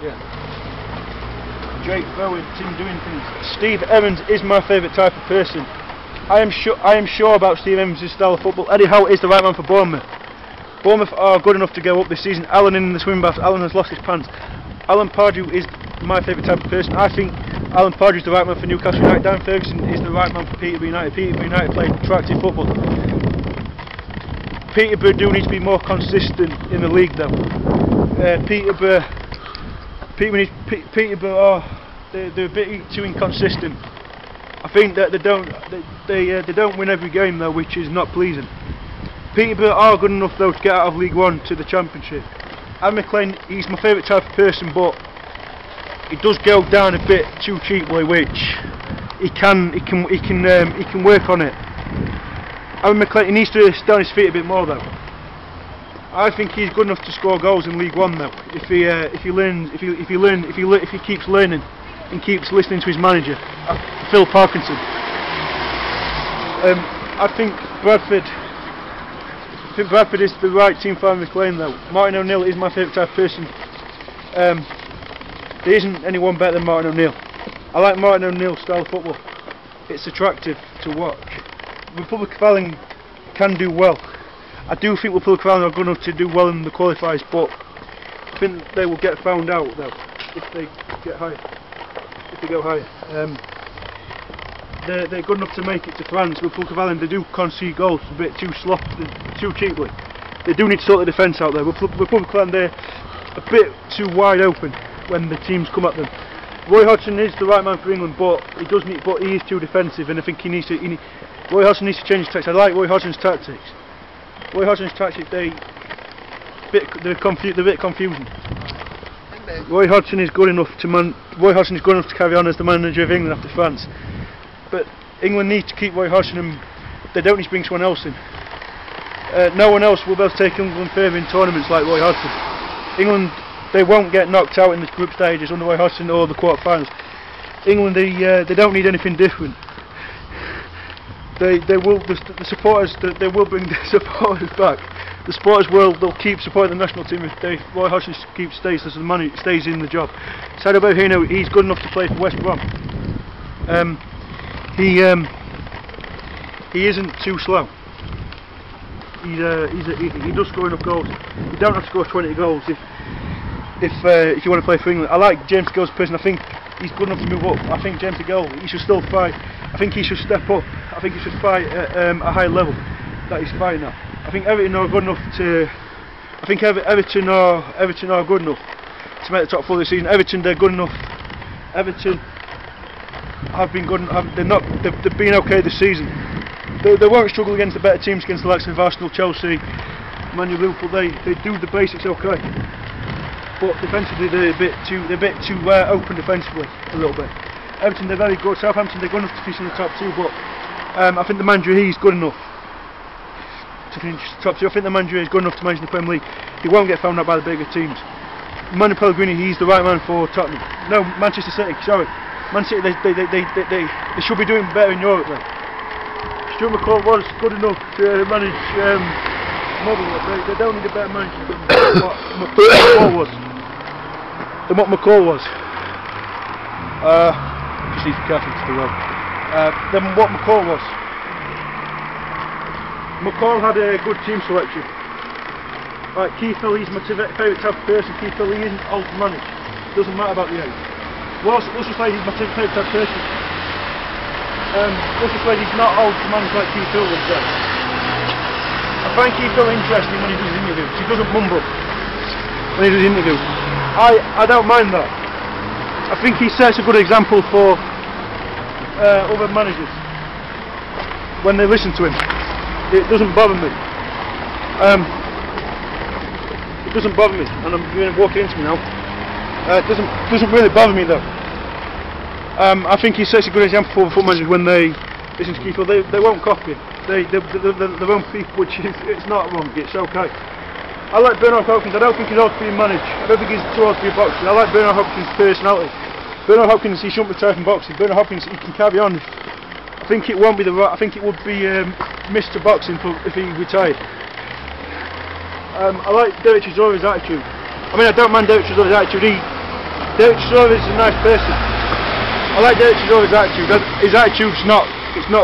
Yeah. Jake Bowen, team doing things. Steve Evans is my favourite type of person. I am sure about Steve Evans' style of football. Eddie Howe is the right man for Bournemouth. Bournemouth are good enough to go up this season. Alan in the swimming baths. Alan has lost his pants. Alan Pardew is my favourite type of person. I think Alan Pardew is the right man for Newcastle United. Dan Ferguson is the right man for Peterborough United. Peterborough United play attractive football. Peterborough do need to be more consistent in the league though. Peterborough are they're a bit too inconsistent. I think that they don't win every game though, which is not pleasing. Peterborough are good enough though to get out of League One to the Championship. Adam McLean, he's my favourite type of person, but he does go down a bit too cheaply, which he can work on it. Adam McLean, he needs to stay on his feet a bit more though. I think he's good enough to score goals in League One though. If he keeps learning and keeps listening to his manager, Phil Parkinson. I think Bradford is the right team for Adam McLean though. Martin O'Neill is my favourite type of person. There isn't anyone better than Martin O'Neill. I like Martin O'Neill's style of football. It's attractive to watch. Republic of Ireland can do well. I do think Republic of Ireland are good enough to do well in the qualifiers, but I think they will get found out though if they get higher. If they go higher. They're good enough to make it to France. Republic of Ireland, they do concede goals a bit too too cheaply. They do need to sort the defence out there. Republic of Ireland, they're a bit too wide open when the teams come at them. Roy Hodgson is the right man for England, but he is too defensive, and I think Roy Hodgson needs to change his tactics. I like Roy Hodgson's tactics. Roy Hodgson's tactics, they're a bit confusing. Roy Hodgson is good enough to carry on as the manager of England after France. But England need to keep Roy Hodgson, and they don't need to bring someone else in. No one else will be able to take England further in tournaments like Roy Hodgson. England, they won't get knocked out in the group stages under Roy Hodgson or the quarter-finals. England, they don't need anything different. They will bring the supporters back. The supporters they'll keep supporting the national team if Roy Hodgson stays as the man who stays in the job. Saido Berahino, he's good enough to play for West Brom. He isn't too slow. He does score enough goals. You don't have to score 20 goals if you want to play for England. I like James Gill's person. I think he's good enough to move up. I think James Gill, he should still fight. I think he should step up. I think he should fight at a high level that he's fighting at. I think Everton are good enough to. I think Everton are good enough to make the top 4 this season. Everton, they're good enough. Everton have been good. They've been okay this season. They won't struggle against the better teams, against the likes of Arsenal, Chelsea, Man U, Liverpool. They do the basics okay, but defensively they're a bit too open defensively a little bit. Everton, they're very good. Southampton, they're good enough to finish in the top 2, but I think the manager, he's good enough to finish the top 2. I think the manager is good enough to manage the Premier League. He won't get found out by the bigger teams. Manu Pellegrini, he's the right man for Tottenham. No, Manchester City. Sorry, Man City. They should be doing better in Europe then. Stuart McCall was good enough to manage Motherwell. They don't need a better manager than what McCall was. Just need to be careful to the road. Than what McCall was. McCall had a good team selection. Right, Keith Hill, he's my favourite type of person. Keith Hill, he isn't old to manage. Doesn't matter about the age. Russell Slade, he's my favourite type of person. Russell Slade, he's not old to manage like Keith Hill would say. I find Keith Hill interesting when he does interviews. He doesn't mumble when he does interviews. I don't mind that. I think he sets a good example for other managers when they listen to him. It doesn't bother me. It doesn't bother me, and I'm walking into me now. It doesn't really bother me though. I think he sets a good example for football managers when they listen to Keith Hill. They won't copy. They won't speak, which is it's not wrong. It's okay. I like Bernard Hopkins. I don't think he's old to be a manager. I don't think he's too old to be a boxer. I like Bernard Hopkins' personality. Bernard Hopkins, he shouldn't retire from boxing. Bernard Hopkins, he can carry on. I think it won't be I think it would be Mr. Boxing if he retired. I like Derek Chisora's attitude. I mean, I don't mind Derek Chisora's attitude. Derek Chisora is a nice person. I like Derek Chisora's attitude. His attitude's not, it's not